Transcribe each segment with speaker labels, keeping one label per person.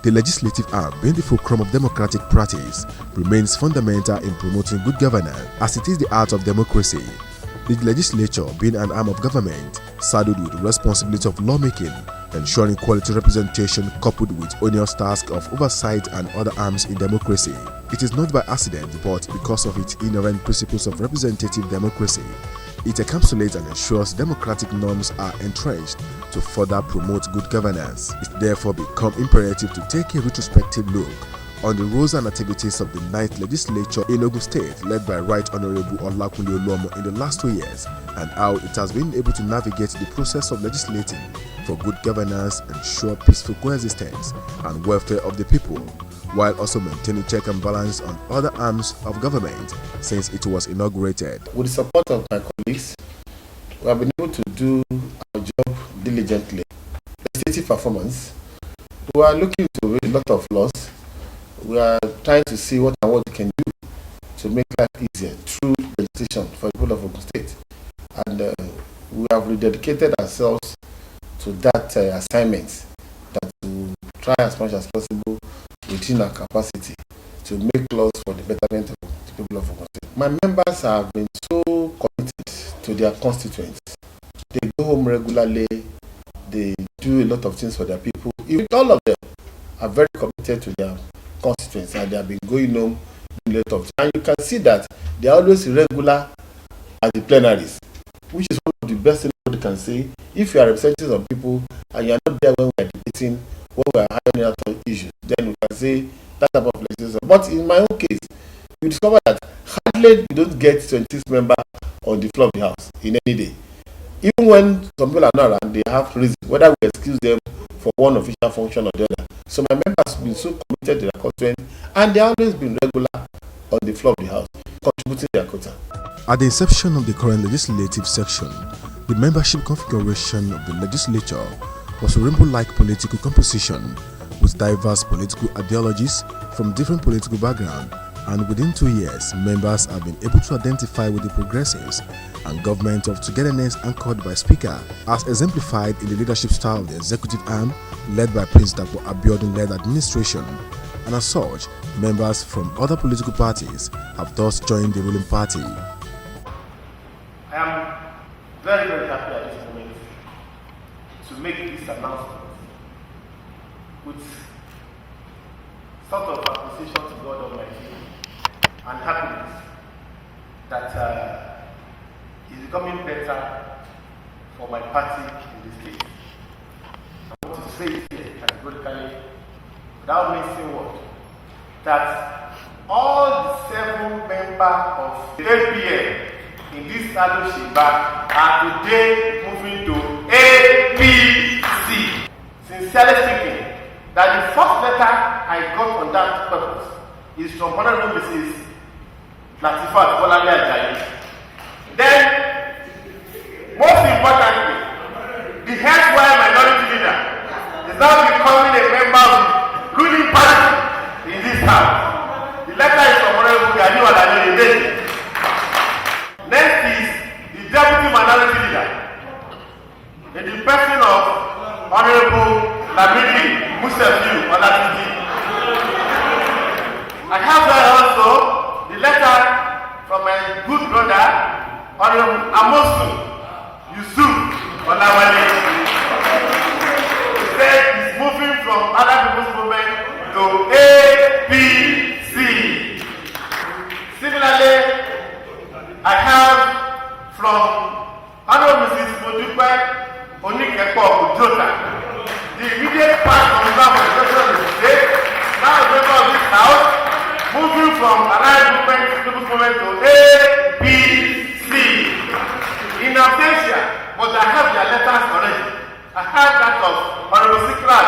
Speaker 1: The legislative arm, being the fulcrum of democratic practice, remains fundamental in promoting good governance, as it is the heart of democracy. The legislature, being an arm of government, saddled with the responsibility of lawmaking, ensuring quality representation coupled with onerous task of oversight and other arms in democracy. It is not by accident, but because of its inherent principles of representative democracy. It encapsulates and ensures democratic norms are entrenched to further promote good governance. It therefore becomes imperative to take a retrospective look on the roles and activities of the 9th Legislature in Ogun State, led by Right Honorable Olakunle Oluomo in the last 2 years, and how it has been able to navigate the process of legislating for good governance, ensure peaceful coexistence and welfare of the people, while also maintaining check and balance on other arms of government since it was inaugurated.
Speaker 2: With the support of my colleagues, we have been able to do our job diligently. Legislative performance, we are looking into a lot of laws. We are trying to see what we can do to make life easier through legislation for the people of Ogun State. And we have rededicated ourselves to that assignment, that to try as much as possible within our capacity to make laws for the betterment of the people of Ogun State. My members have been so committed to their constituents. They go home regularly, they do a lot of things for their people. Even all of them are very committed to their constituents, and they have been going home in a lot of time. And you can see that they are always regular at the plenaries, which is one of the best things you can say. If you are representing some people and you are not there when we are debating, when we are having other issues, then we can say that type of legislation. But in my own case, you discover that hardly we don't get 26 members on the floor of the House in any day. Even when some people are not around, they have reason, whether we excuse them for one official function or the other. So my members have been so committed to their constituents, and they have always been regular on the floor of the House, contributing their quota.
Speaker 1: At the inception of the current legislative section, the membership configuration of the legislature was a rainbow-like political composition with diverse political ideologies from different political backgrounds, and within 2 years, members have been able to identify with the progressives and government of togetherness anchored by Speaker, as exemplified in the leadership style of the executive arm led by Prince Dr. Abiodun-led administration. And as such, members from other political parties have thus joined the ruling party.
Speaker 2: I am very, very happy at this moment to make this announcement with sort of appreciation to God Almighty and happiness that is becoming better for my party in this case. I want to say it here categorically, without missing word, that all the 7 members of the APM in this Sado Shiba are today moving to APC. Sincerely speaking, that the first letter I got on that purpose is from Honorable Mrs. Latifat Bolale Ajayi. Then, most importantly, the headwire minority leader is now becoming a member of the ruling party in this house. The letter is from Honorable Gani Oladele. Next is the deputy minority leader, in the person of Honorable Lamidi Musefiu Olatiji. I have there also the letter from my good brother, Honorable Amosu Yusuf Olawale. He said he's moving from other people's movement to APC. Similarly, I have from Honorable Mrs. Modupe Onikepo Ujota, the immediate past of the state, now a member of this house, moving from allied movement to APC. In absentia, but I have their letters already. I have that of Honorable Siklat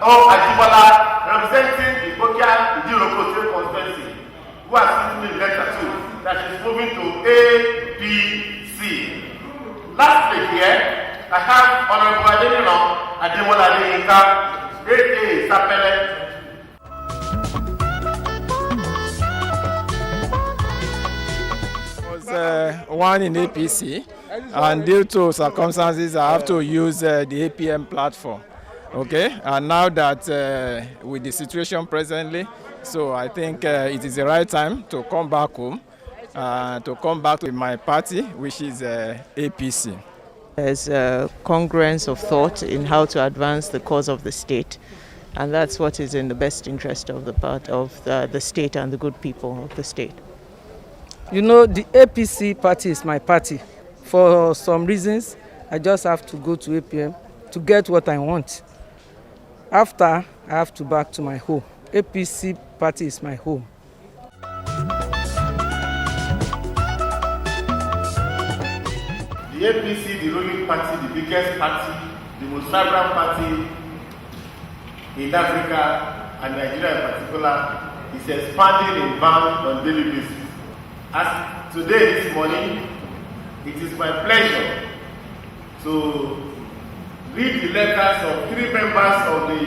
Speaker 2: or Ajibola representing the Bokia Idiroko State Constituency, who has sent me the letter too, that she's moving to APC. Lastly here, I have Honorable Adenino Ademola Adeyinka, aka Sapele.
Speaker 3: One in APC, and due to circumstances I have to use the APM platform, Okay, and now that with the situation presently, so I think it is the right time to come back home, to come back to my party, which is APC.
Speaker 4: There's a congruence of thought in how to advance the cause of the state, and that's what is in the best interest of the state and the good people of the state.
Speaker 5: You know, the APC party is my party. For some reasons, I just have to go to APM to get what I want. After, I have to back to my home. APC party is my home.
Speaker 2: The APC, the ruling party, the biggest party, the most vibrant party in Africa and Nigeria in particular, is expanding in bounds on daily basis. As today, this morning, it is my pleasure to read the letters of 3 members of the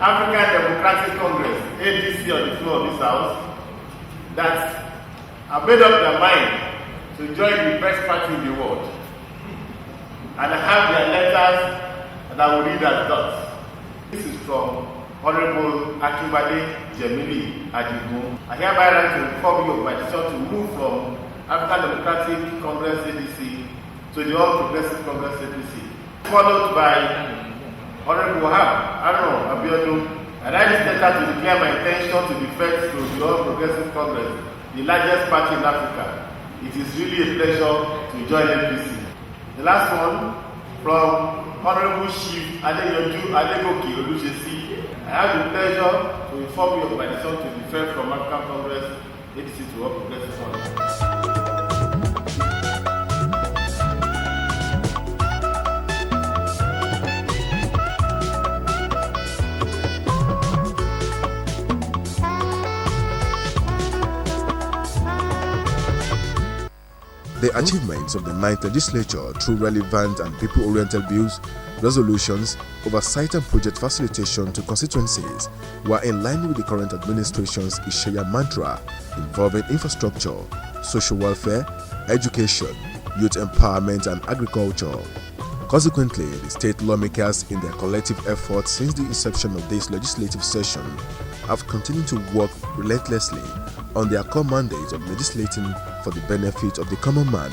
Speaker 2: African Democratic Congress, ADC, on the floor of this house, that have made up their mind to join the best party in the world. And I have their letters that I will read as dots. This is from Honorable Akibade Jemili Adigun. I hereby write to inform you of my decision to move from African Democratic Congress ADC to the All Progressive Congress APC, followed by Honorable Aaron Abiodun. I write this letter to declare my intention to defect to the All Progressive Congress, the largest party in Africa. It is really a pleasure to join APC. The last one from Honorable Chief Adeyanju Adegoke Olushesi. I have the pleasure to inform you of my decision to defect from African Congress ADC to All Progressive Congress.
Speaker 1: The achievements of the 9th Legislature through relevant and people-oriented bills, resolutions, oversight and project facilitation to constituencies were in line with the current administration's Ishaya mantra involving infrastructure, social welfare, education, youth empowerment and agriculture. Consequently, the state lawmakers in their collective efforts since the inception of this legislative session have continued to work relentlessly on their core mandate of legislating for the benefit of the common man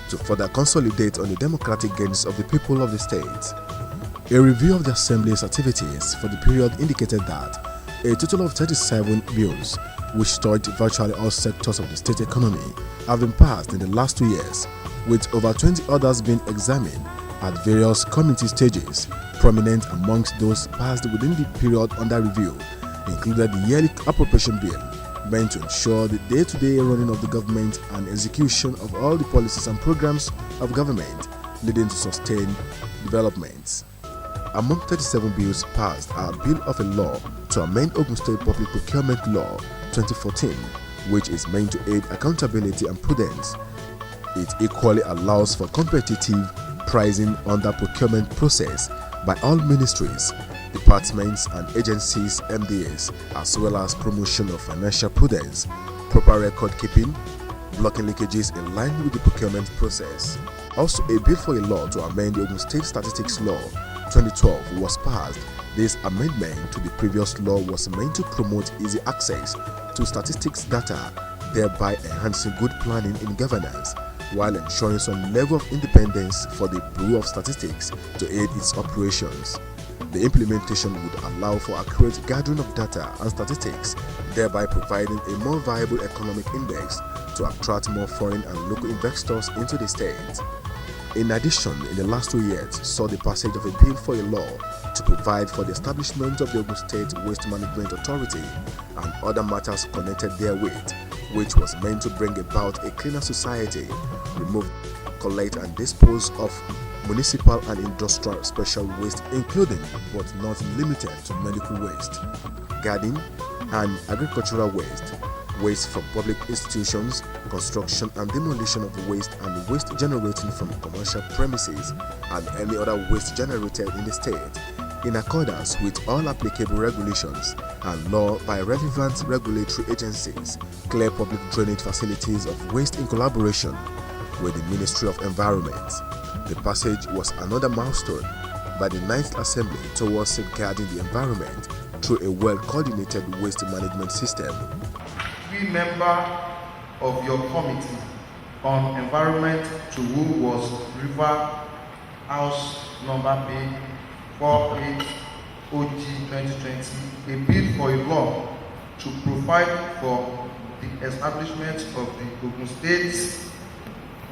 Speaker 1: to further consolidate on the democratic gains of the people of the state. A review of the Assembly's activities for the period indicated that a total of 37 bills, which touched virtually all sectors of the state economy, have been passed in the last 2 years, with over 20 others being examined at various committee stages. Prominent amongst those passed within the period under review included the yearly appropriation bill, meant to ensure the day-to-day running of the government and execution of all the policies and programs of government leading to sustained developments. Among 37 bills passed are a bill of a law to amend Ogun State Public Procurement Law 2014, which is meant to aid accountability and prudence. It equally allows for competitive pricing under procurement process by all ministries, departments and agencies, MDAs, as well as promotion of financial prudence, proper record keeping, blocking leakages in line with the procurement process. Also, a bill for a law to amend the Ogun State Statistics Law 2012 was passed. This amendment to the previous law was meant to promote easy access to statistics data, thereby enhancing good planning in governance, while ensuring some level of independence for the Bureau of Statistics to aid its operations. The implementation would allow for accurate gathering of data and statistics, thereby providing a more viable economic index to attract more foreign and local investors into the state. In addition, in the last 2 years saw the passage of a bill for a law to provide for the establishment of the Ogun State Waste Management Authority and other matters connected therewith, which was meant to bring about a cleaner society, remove, collect and dispose of municipal and industrial special waste, including but not limited to medical waste, garden and agricultural waste, waste from public institutions, construction and demolition of waste and waste generating from commercial premises and any other waste generated in the state, in accordance with all applicable regulations and law by relevant regulatory agencies, clear public drainage facilities of waste in collaboration with the Ministry of Environment. The passage was another milestone by the 9th Assembly towards safeguarding the environment through a well-coordinated waste management system.
Speaker 6: We member of your committee on environment to who was River House number B48 OG 2020, a bill for a law to provide for the establishment of the Ogun State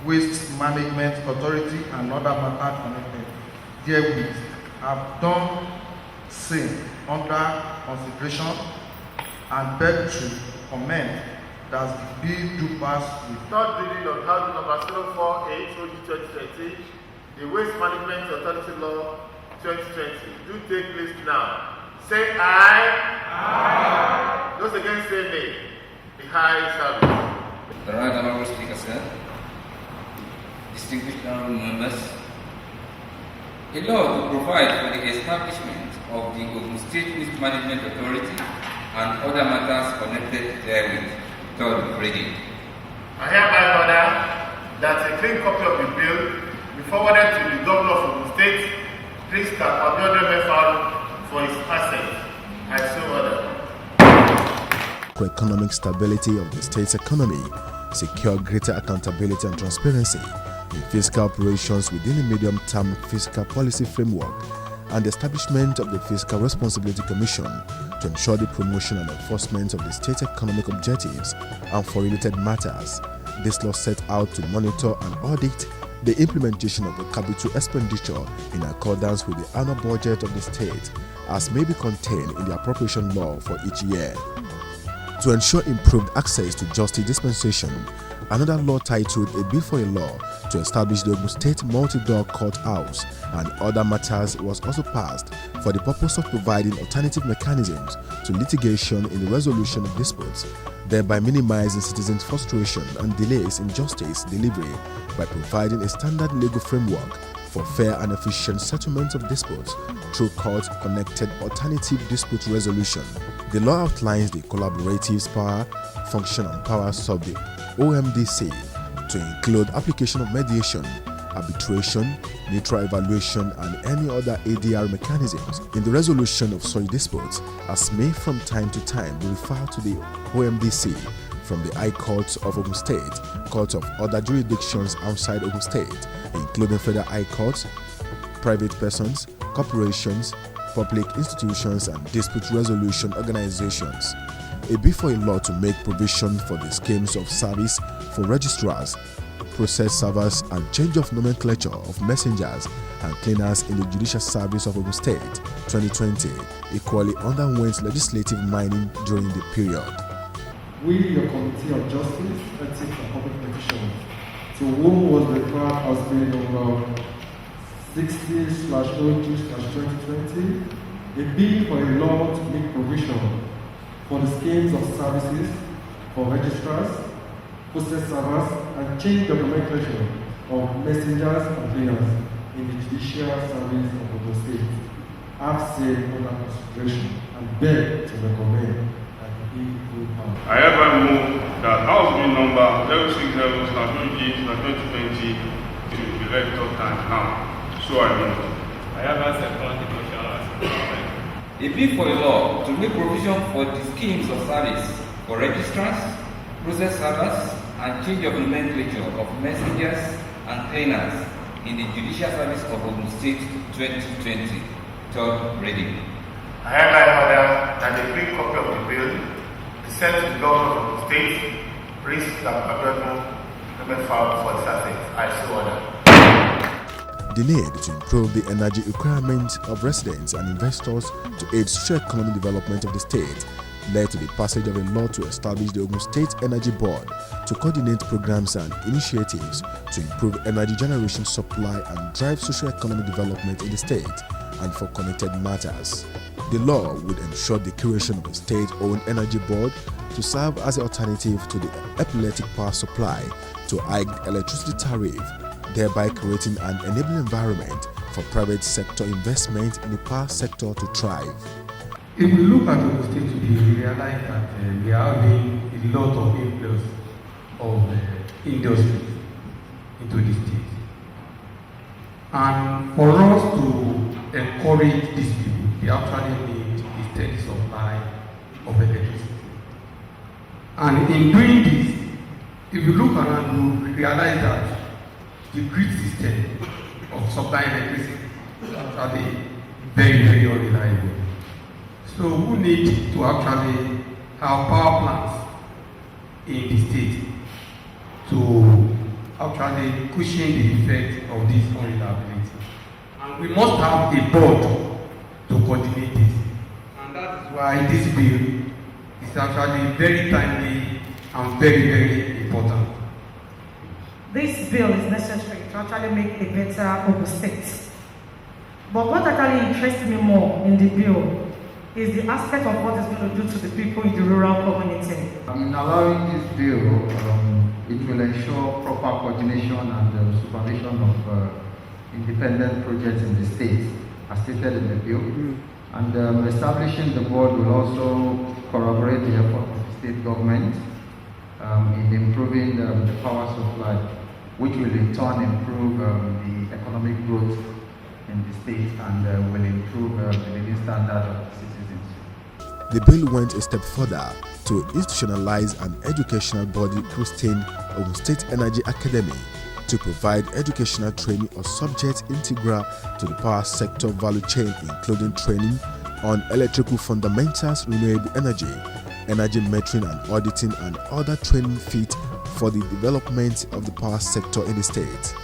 Speaker 6: Waste Management Authority and other matters connected therewith have done same under consideration and beg to commend that the bill do pass with
Speaker 2: Third reading of House number 748 OG 2020, the Waste Management Authority Law 2020 do take place now. Say aye. Aye. Those against say nay. The high service.
Speaker 7: The right honorable speaker, sir. Distinguished honorable members. A law to provide for the establishment of the Ogun State Waste Management Authority and other matters connected therewith. Third reading.
Speaker 2: I hereby order that a clean copy of the bill be forwarded to the Governor of Ogun State, Prince Abiodun Mefal, for his assent. I so order.
Speaker 1: For economic stability of the state's economy, secure greater accountability and transparency in fiscal operations within a medium-term fiscal policy framework, and the establishment of the Fiscal Responsibility Commission to ensure the promotion and enforcement of the state's economic objectives and for related matters. This law set out to monitor and audit the implementation of the capital expenditure in accordance with the annual budget of the state as may be contained in the appropriation law for each year. To ensure improved access to justice dispensation, another law titled A Bill for a Law to establish the Ogun State Multi-Door Courthouse and other matters was also passed for the purpose of providing alternative mechanisms to litigation in the resolution of disputes, thereby minimizing citizens' frustration and delays in justice delivery by providing a standard legal framework for fair and efficient settlement of disputes through court-connected alternative dispute resolution. The law outlines the collaborative power, function and powers of the OMDC to include application of mediation, arbitration, neutral evaluation and any other ADR mechanisms in the resolution of such disputes as may from time to time be referred to the OMDC from the High Courts of Ogun State, courts of other jurisdictions outside Ogun State, including federal high courts, private persons, corporations, public institutions and dispute resolution organizations. A bill for a law to make provision for the schemes of service for registrars, process servers and change of nomenclature of messengers and cleaners in the Judicial Service of Ogun State 2020 equally underwent legislative mining during the period.
Speaker 8: We, your Committee of Justice, Ethics and Public Petitions, to whom was referred as bill number 60/02/2020, a bill for a law to make provision for the schemes of services for registrars, process servers, and change the nomenclature of messengers and cleaners in the Judicial Service of Ogun State. I've said under consideration and beg to recommend that the bill go out.
Speaker 9: I hereby move that House Bill number 060/2020 to be read third time now. So I move.
Speaker 10: I hereby second the motion as presented.
Speaker 7: A bill for a law to make provision for the schemes of service for registrars, process servers, and change of nomenclature of messengers and cleaners in the Judicial Service of Ogun State 2020. Third reading.
Speaker 2: I hereby order that a clean copy of the bill be sent to the Governor of the State, Prince Abiodun Mefal, for his assent. I so order.
Speaker 1: The need to improve the energy requirements of residents and investors to aid socio-economic development of the state led to the passage of a law to establish the Ogun State Energy Board to coordinate programs and initiatives to improve energy generation supply and drive socio-economic development in the state and for connected matters. The law would ensure the creation of a state-owned energy board to serve as an alternative to the epileptic power supply to hike electricity tariff, thereby creating an enabling environment for private sector investment in the power sector to thrive.
Speaker 8: If we look at Ogun State today, we realize that we are having a lot of influx of industries into the state. And for us to
Speaker 11: encourage these people, they actually need a steady supply of electricity. And in doing this, if you look around, you realize that the grid system of supplying electricity is actually very, very unreliable. So we need to actually have power plants in the state to actually cushion the effect of this unreliability. And we must have a board to coordinate this. And that is why this bill is actually very timely and very, very important.
Speaker 12: This bill is necessary to actually make a better Ogun State. But what actually interests me more in the bill is the aspect of what it's going to do to the people in the rural community.
Speaker 13: In allowing this bill, it will ensure proper coordination and supervision of independent projects in the state, as stated in the bill. And establishing the board will also corroborate the effort of the state government in improving the power supply, which will in turn improve the economic growth in the state and will improve the living standard of the citizens.
Speaker 1: The bill went a step further to institutionalize an educational body christened Ogun State Energy Academy to provide educational training or subjects integral to the power sector value chain, including training on electrical fundamentals, renewable energy, energy metering and auditing, and other training fit for the development of the power sector in the state.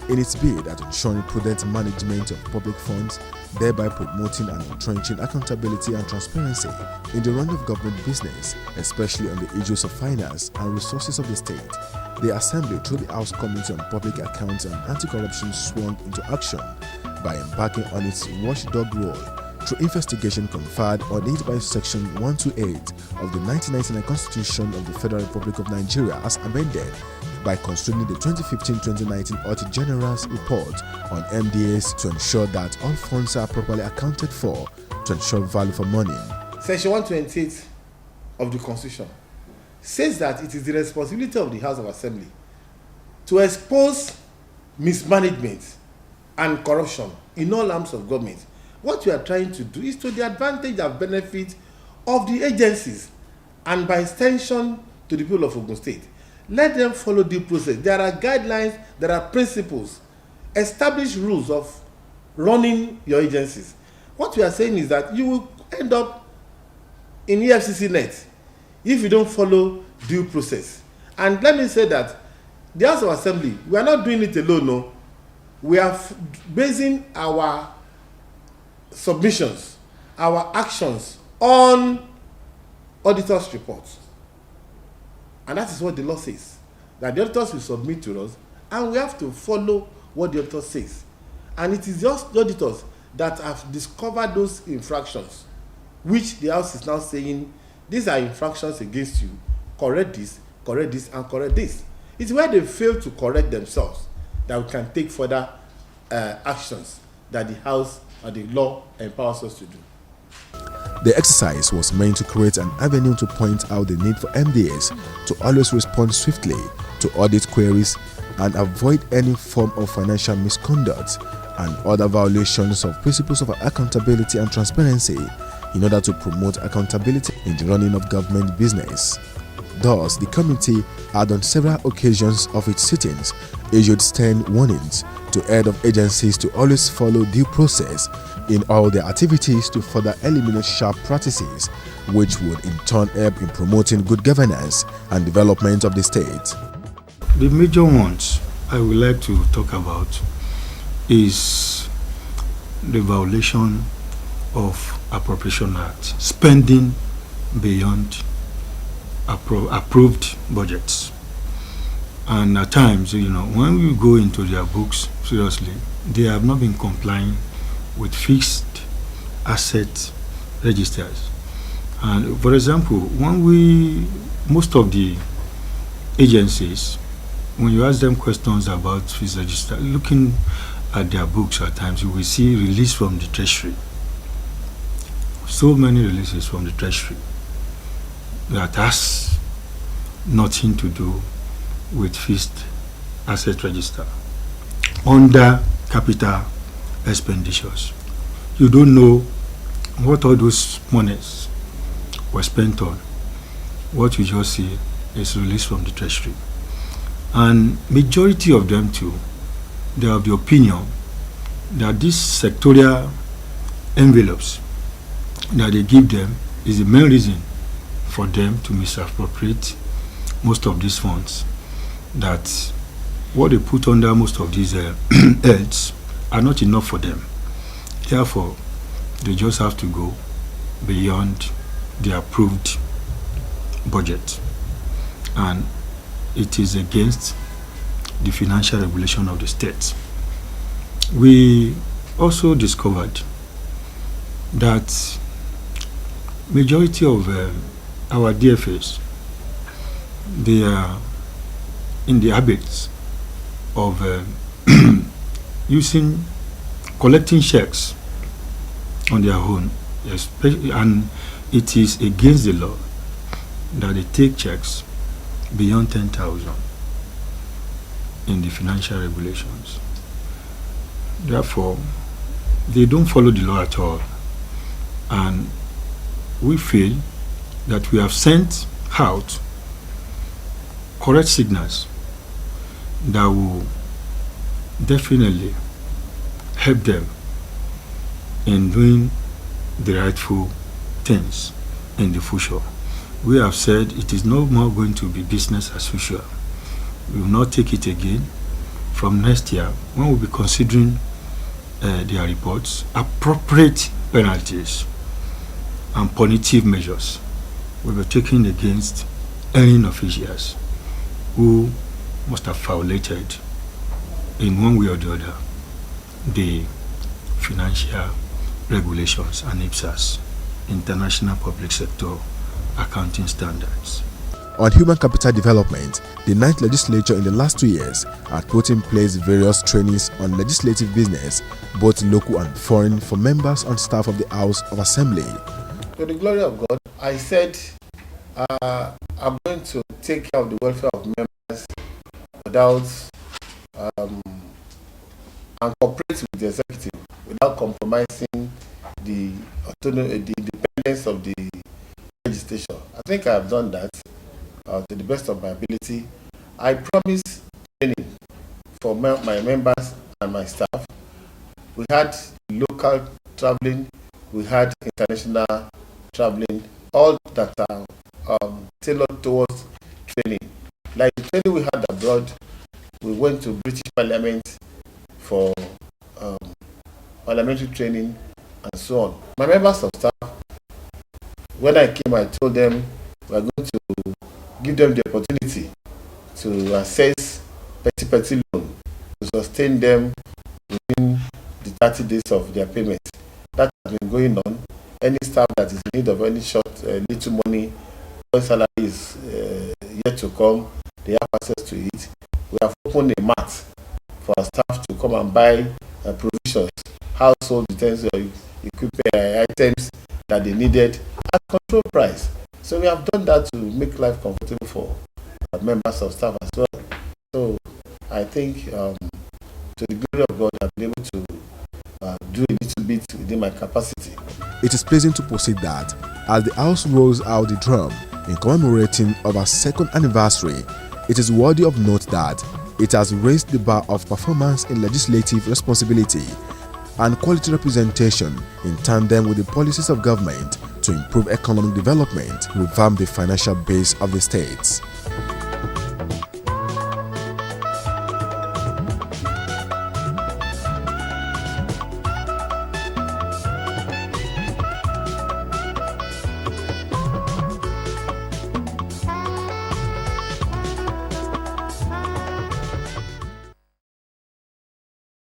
Speaker 1: In its bid at ensuring prudent management of public funds, thereby promoting and entrenching accountability and transparency in the run of government business, especially on the issues of finance and resources of the state, the Assembly, through the House Committee on Public Accounts and Anti-Corruption, swung into action by embarking on its watchdog role through investigation conferred on it by Section 128 of the 1999 Constitution of the Federal Republic of Nigeria as amended by considering the 2015-2019 Auditor General's report on MDAs to ensure that all funds are properly accounted for to ensure value for money.
Speaker 2: Section 128 of the Constitution says that it is the responsibility of the House of Assembly to expose mismanagement and corruption in all arms of government. What we are trying to do is to the advantage and benefit of the agencies and by extension to the people of Ogun State. Let them follow due process. There are guidelines, there are principles, established rules of running your agencies. What we are saying is that you will end up in EFCC net if you don't follow due process. And let me say that the House of Assembly, we are not doing it alone, no. We are basing our submissions, our actions on auditors' reports. And that is what the law says, that the auditors will submit to us and we have to follow what the auditor says. And it is just the auditors that have discovered those infractions, which the House is now saying, these are infractions against you, correct this, and correct this. It's where they fail to correct themselves that we can take further actions that the House or the law empowers us to do.
Speaker 1: The exercise was meant to create an avenue to point out the need for MDAs to always respond swiftly to audit queries and avoid any form of financial misconduct and other violations of principles of accountability and transparency in order to promote accountability in the running of government business. Thus, the committee had on several occasions of its sittings issued stern warnings to head of agencies to always follow due process in all their activities to further eliminate sharp practices, which would in turn help in promoting good governance and development of the state.
Speaker 14: The major ones I would like to talk about is the violation of Appropriation Act, spending beyond approved budgets. And at times, when we go into their books, seriously, they have not been complying with fixed asset registers. And for example, most of the agencies, when you ask them questions about fixed register, looking at their books at times, you will see release from the treasury. So many releases from the treasury that has nothing to do with fixed asset register under capital expenditures. you don't know what all those monies were spent on. What you just see is released from the treasury. And majority of them too, they have the opinion that these sectorial envelopes that they give them is the main reason for them to misappropriate most of these funds. That what they put under most of these heads are not enough for them. Therefore, they just have to go beyond the approved budget. And it is against the financial regulation of the state. We also discovered that majority of our DFAs, they are in the habits of collecting checks on their own, especially, and it is against the law that they take checks beyond 10,000 in the financial regulations. Therefore, they don't follow the law at all, and we feel that we have sent out correct signals that will definitely help them in doing the rightful things in the future. We have said it is no more going to be business as usual. We will not take it again. From next year, when we'll be considering their reports, appropriate penalties and punitive measures will be taken against any officials who must have violated in one way or the other the financial regulations and IPSAS, International Public Sector Accounting Standards.
Speaker 1: On human capital development, the 9th Legislature in the last 2 years had put in place various trainings on legislative business, both local and foreign, for members and staff of the House of Assembly.
Speaker 2: To the glory of God, I said I'm going to take care of the welfare of members without and cooperate with the executive without compromising the autonomy, the independence of the legislature. I think I have done that to the best of my ability. I promise training for my members and my staff. We had local traveling, we had international traveling, all that are tailored towards training. Like the training we had abroad, we went to British Parliament for parliamentary training and so on. My members of staff, when I came, I told them we are going to give them the opportunity to access petty loan to sustain them within the 30 days of their payment. That has been going on. Any staff that is in need of any short, little money, when salary is yet to come, they have access to it. We have opened a mat for our staff to come and buy provisions, household utensils, equipment, items that they needed at control price. So we have done that to make life comfortable for our members of staff as well. So I think to the glory of God, I've been able to do a little bit within my capacity.
Speaker 1: It is pleasing to proceed that as the House rolls out the drum in commemorating of our second anniversary, it is worthy of note that it has raised the bar of performance in legislative responsibility and quality representation in tandem with the policies of government to improve economic development, revamp the financial base of the states.